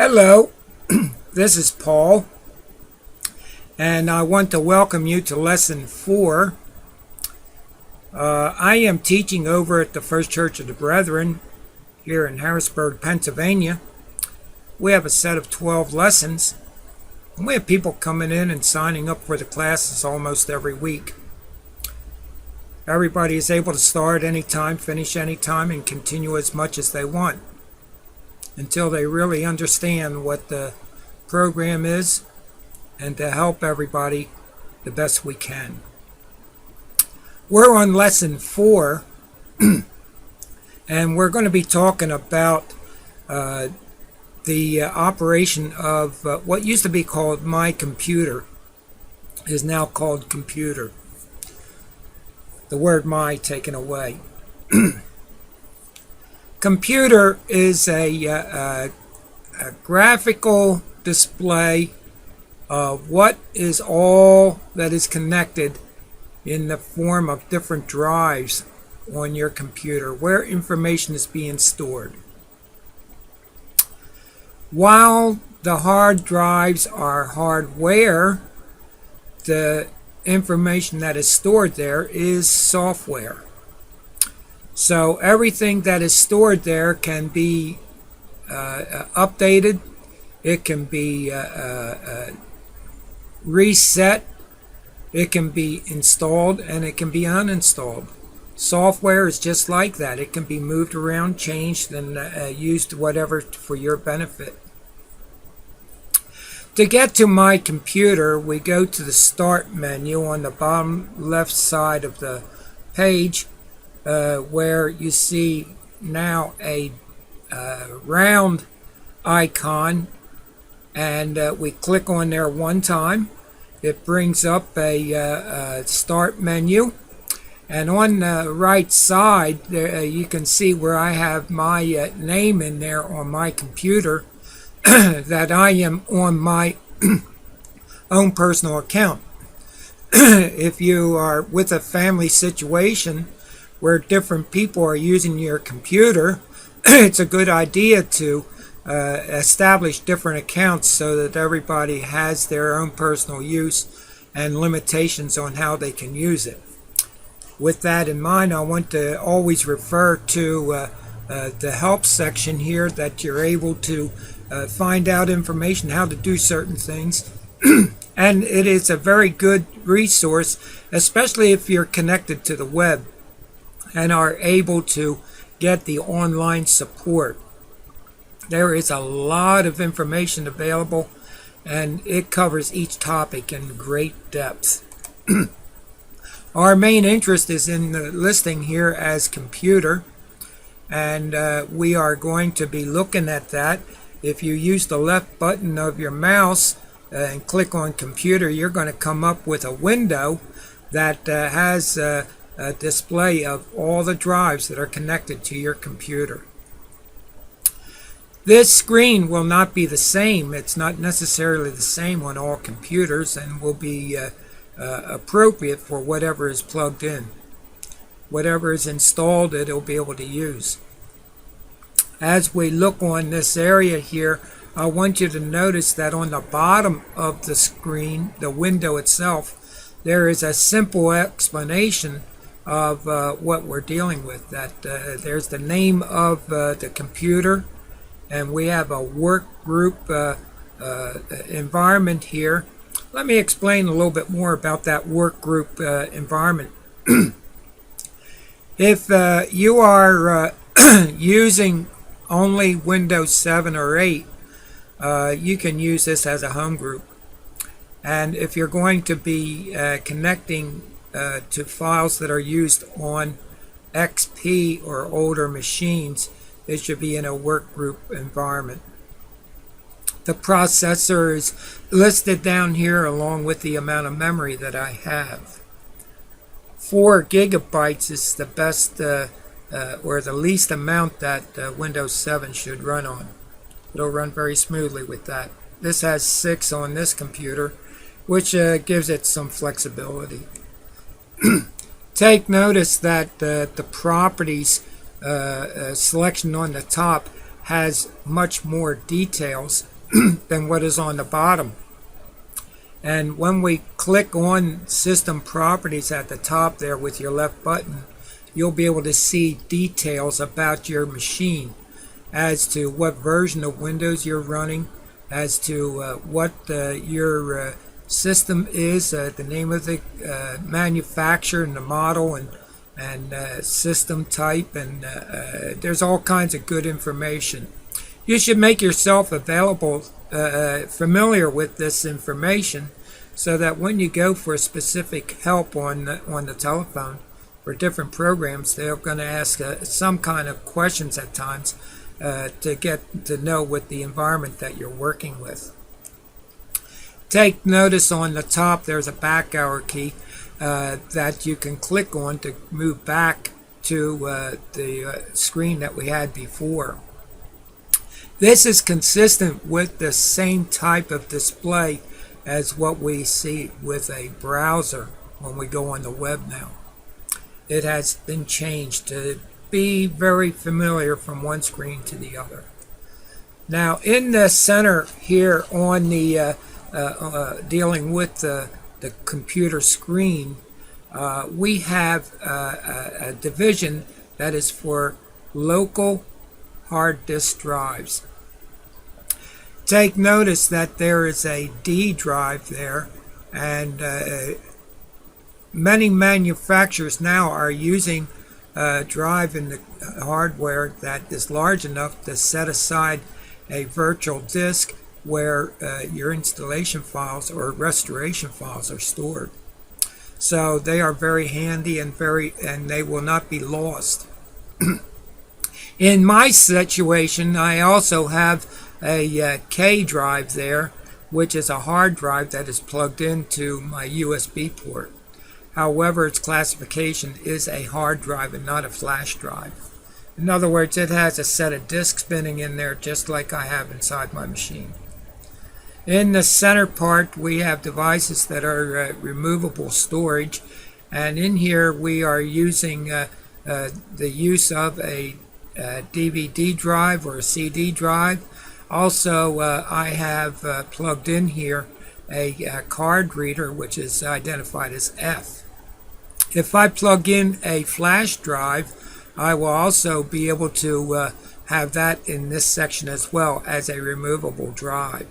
Hello, this is Paul, and I want to welcome you to Lesson 4. I am teaching over at the First Church of the Brethren here in Harrisburg, Pennsylvania. We have a set of 12 lessons, and we have people coming in and signing up for the classes almost every week. Everybody is able to start anytime, finish anytime, and continue as much as they want until they really understand what the program is and to help everybody the best we can. We're on lesson 4 and we're going to be talking about the operation of what used to be called My Computer is now called Computer. The word my taken away. Computer is a graphical display of what is all that is connected in the form of different drives on your computer, where information is being stored. While the hard drives are hardware, the information that is stored there is software. So everything that is stored there can be updated, it can be reset, it can be installed, and it can be uninstalled. Software is just like that. It can be moved around, changed, and used whatever for your benefit. To get to My Computer, we go to the Start menu on the bottom left side of the page, where you see now a round icon, and we click on there one time. It brings up a Start menu, and on the right side there, you can see where I have my name in there on my computer that I am on my own personal account. If you are with a family situation where different people are using your computer, it's a good idea to establish different accounts so that everybody has their own personal use and limitations on how they can use it. With that in mind, I want to always refer to the help section here, that you're able to find out information how to do certain things. And it is a very good resource, especially if you're connected to the web and are able to get the online support. There is a lot of information available, and it covers each topic in great depth. Our main interest is in the listing here as computer, and we are going to be looking at that. If you use the left button of your mouse and click on computer, you're going to come up with a window that has a display of all the drives that are connected to your computer. This screen will not be the same. It's not necessarily the same on all computers, and will be appropriate for whatever is plugged in. Whatever is installed, it'll be able to use. As we look on this area here, I want you to notice that on the bottom of the screen, the window itself, there is a simple explanation of what we're dealing with. That there's the name of the computer, and we have a work group environment here. Let me explain a little bit more about that work group environment. If you are using only Windows 7 or 8, you can use this as a home group. And if you're going to be connecting to files that are used on XP or older machines, it should be in a workgroup environment. The processor is listed down here along with the amount of memory that I have. 4 gigabytes is the best or the least amount that Windows 7 should run on. It'll run very smoothly with that. This has 6 on this computer, which gives it some flexibility. Take notice that the properties selection on the top has much more details than what is on the bottom. And when we click on System Properties at the top there with your left button, you'll be able to see details about your machine as to what version of Windows you're running, as to what your system is, the name of the manufacturer and the model, and system type, and there's all kinds of good information. You should make yourself available, familiar with this information, so that when you go for specific help on the telephone for different programs, they're going to ask some kind of questions at times to get to know what the environment that you're working with. Take notice on the top there's a back arrow key that you can click on to move back to the screen that we had before. This is consistent with the same type of display as what we see with a browser when we go on the web now. It has been changed to be very familiar from one screen to the other. Now in the center here on the dealing with the computer screen, we have a division that is for local hard disk drives. Take notice that there is a D drive there, and many manufacturers now are using a drive in the hardware that is large enough to set aside a virtual disk where your installation files or restoration files are stored. So they are very handy and they will not be lost. In my situation, I also have a K drive there, which is a hard drive that is plugged into my USB port. However, its classification is a hard drive and not a flash drive. In other words, it has a set of disks spinning in there just like I have inside my machine. In the center part, we have devices that are removable storage, and in here we are using the use of a DVD drive or a CD drive. Also, I have plugged in here a card reader, which is identified as F. If I plug in a flash drive, I will also be able to have that in this section as well as a removable drive.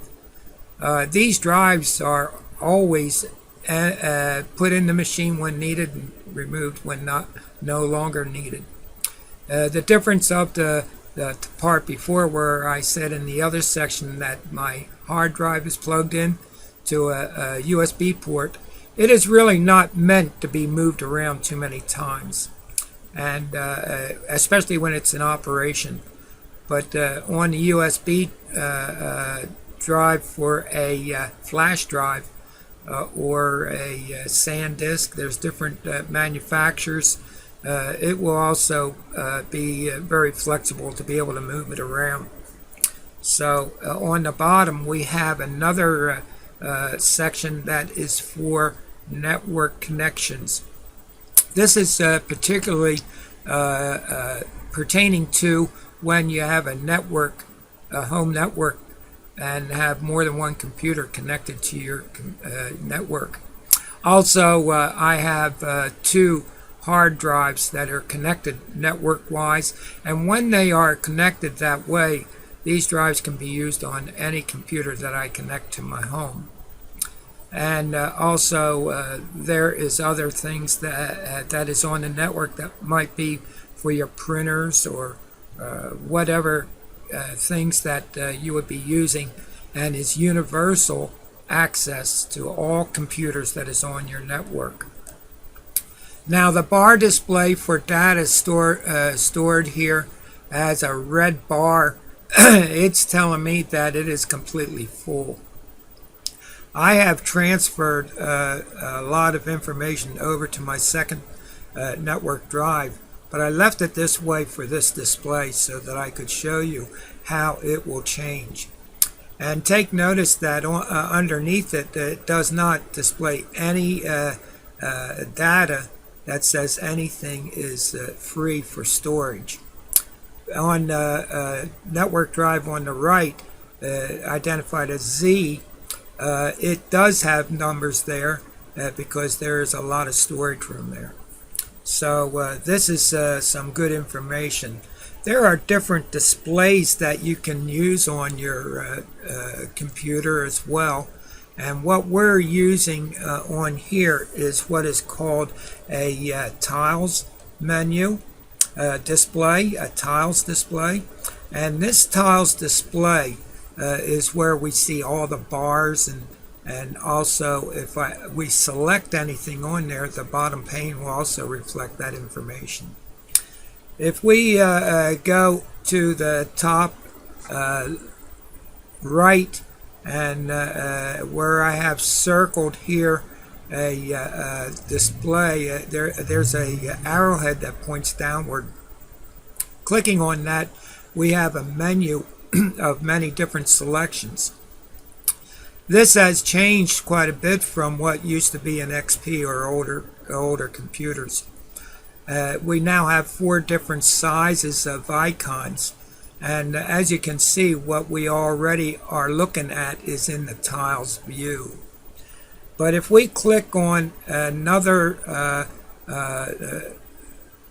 These drives are always put in the machine when needed and removed when no longer needed. The difference of the part before, where I said in the other section that my hard drive is plugged in to a USB port, it is really not meant to be moved around too many times, and especially when it's in operation. But on the USB drive for a flash drive or a SanDisk, there's different manufacturers. It will also be very flexible to be able to move it around. So on the bottom we have another section that is for network connections. This is particularly pertaining to when you have a home network, and have more than one computer connected to your network. Also, I have two hard drives that are connected network-wise, and when they are connected that way, these drives can be used on any computer that I connect to my home. And also, there is other things that is on the network that might be for your printers or whatever things that you would be using, and is universal access to all computers that is on your network. Now the bar display for data stored here as a red bar. It's telling me that it is completely full. I have transferred a lot of information over to my second network drive, but I left it this way for this display so that I could show you how it will change. And take notice that underneath it, it does not display any data that says anything is free for storage. on network drive on the right, identified as Z, it does have numbers there because there is a lot of storage room there. So this is some good information. There are different displays that you can use on your computer as well. And what we're using on here is what is called a tiles menu display, a tiles display. And this tiles display is where we see all the bars, and also if we select anything on there, the bottom pane will also reflect that information. If we go to the top right, and where I have circled here a display, there's a arrowhead that points downward. Clicking on that, we have a menu of many different selections. This has changed quite a bit from what used to be in XP or older computers. We now have 4 different sizes of icons, and as you can see, what we already are looking at is in the tiles view. But if we click on another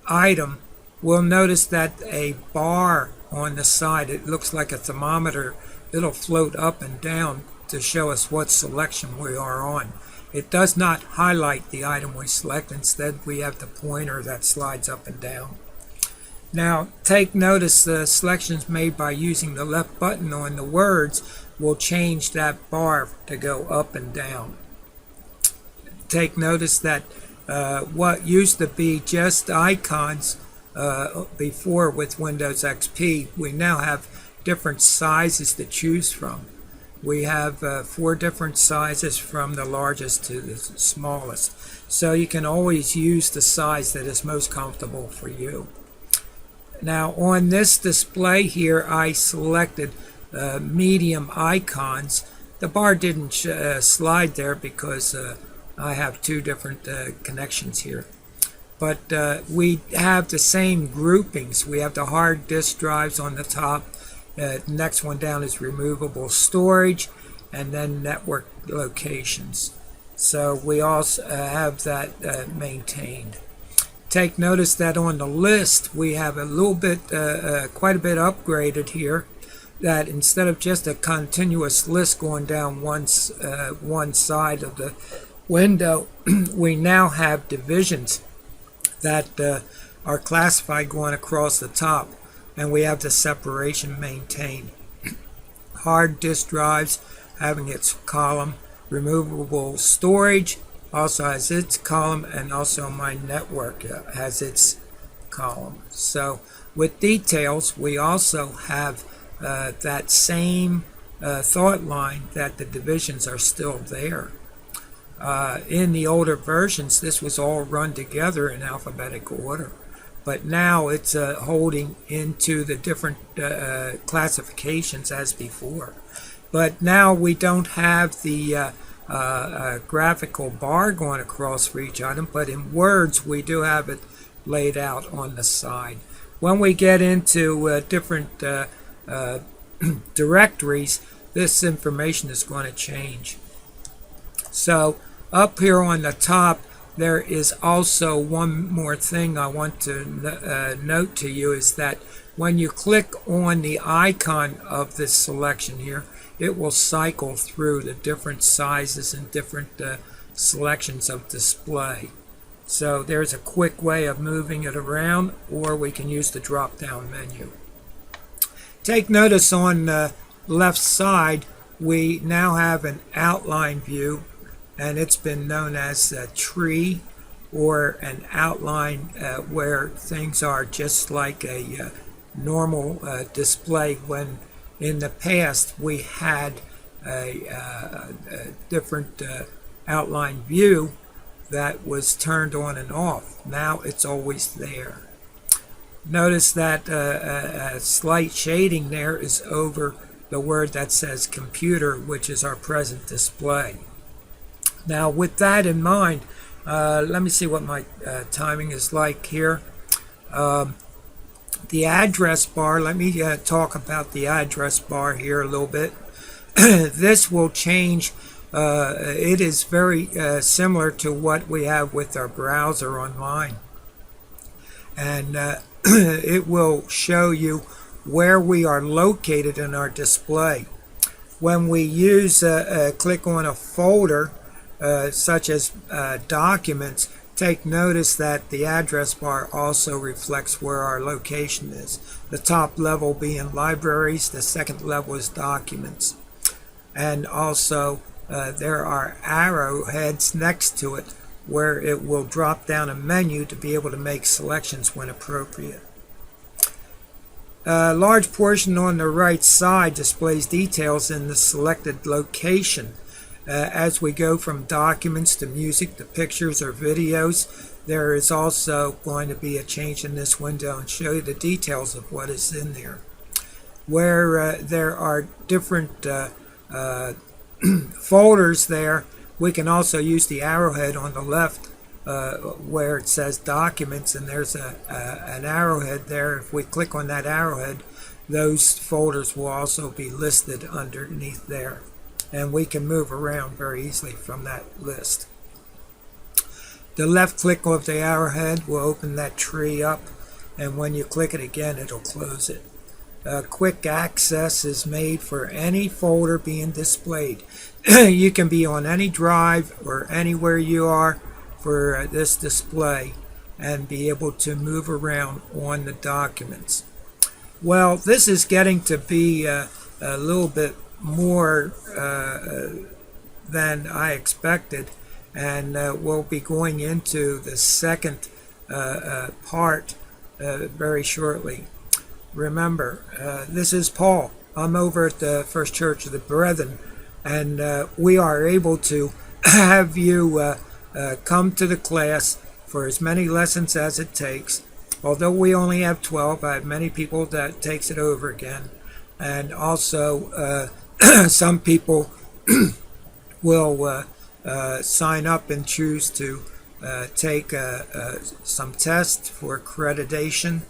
item, we'll notice that a bar on the side, it looks like a thermometer, it'll float up and down to show us what selection we are on. It does not highlight the item we select. Instead, we have the pointer that slides up and down. Now, take notice the selections made by using the left button on the words will change that bar to go up and down. Take notice that what used to be just icons before with Windows XP, we now have different sizes to choose from. We have 4 different sizes from the largest to the smallest. So you can always use the size that is most comfortable for you. Now on this display here, I selected medium icons. The bar didn't slide there because I have 2 different connections here. But we have the same groupings. We have the hard disk drives on the top. Next one down is removable storage, and then network locations. So we also have that maintained. Take notice that on the list we have a little bit, quite a bit upgraded here. That instead of just a continuous list going down one side of the window, we now have divisions that are classified going across the top. And we have the separation maintained. Hard disk drives having its column, removable storage also has its column, and also my network has its column. So with details, we also have that same thought line that the divisions are still there. In the older versions, this was all run together in alphabetical order. But now it's holding into the different classifications as before. But now we don't have the graphical bar going across for each item, but in words we do have it laid out on the side. When we get into different directories, this information is going to change. So up here on the top, there is also one more thing I want to note to you, is that when you click on the icon of this selection here, it will cycle through the different sizes and different selections of display. So there's a quick way of moving it around, or we can use the drop-down menu. Take notice on the left side, we now have an outline view, and it's been known as a tree, or an outline where things are just like a normal display, when in the past we had a different outline view that was turned on and off. Now it's always there. Notice that a slight shading there is over the word that says computer, which is our present display. Now with that in mind, let me see what my timing is like here. The address bar, let me talk about the address bar here a little bit. This will change. It is very similar to what we have with our browser online. And it will show you where we are located in our display. When we click on a folder, such as documents, take notice that the address bar also reflects where our location is. The top level being libraries, the second level is documents. And also there are arrowheads next to it where it will drop down a menu to be able to make selections when appropriate. A large portion on the right side displays details in the selected location. As we go from documents to music to pictures or videos, there is also going to be a change in this window and show you the details of what is in there. Where there are different folders there, we can also use the arrowhead on the left where it says documents, and there's an arrowhead there. If we click on that arrowhead, those folders will also be listed underneath there, and we can move around very easily from that list. The left click of the arrowhead will open that tree up, and when you click it again, it'll close it. Quick access is made for any folder being displayed. You can be on any drive or anywhere you are for this display and be able to move around on the documents. Well, this is getting to be a little bit more than I expected, and we'll be going into the second part very shortly. Remember, this is Paul. I'm over at the First Church of the Brethren, and we are able to have you come to the class for as many lessons as it takes. Although we only have 12, I have many people that takes it over again, and also some people will sign up and choose to take some tests for accreditation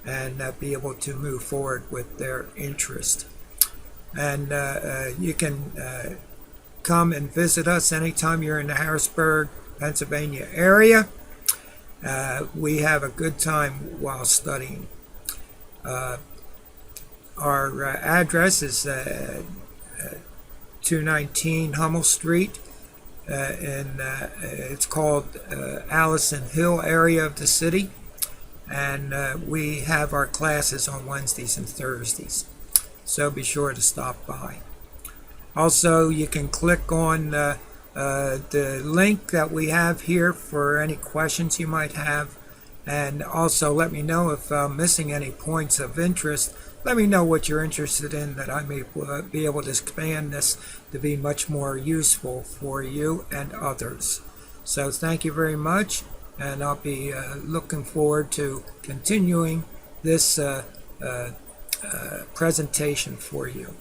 and be able to move forward with their interest. And you can come and visit us anytime you're in the Harrisburg, Pennsylvania area. We have a good time while studying. Our address is 219 Hummel Street, and it's called Allison Hill area of the city. And we have our classes on Wednesdays and Thursdays, so be sure to stop by. Also, you can click on the link that we have here for any questions you might have, and also let me know if I'm missing any points of interest. Let me know what you're interested in, that I may be able to expand this to be much more useful for you and others. So thank you very much, and I'll be looking forward to continuing this presentation for you.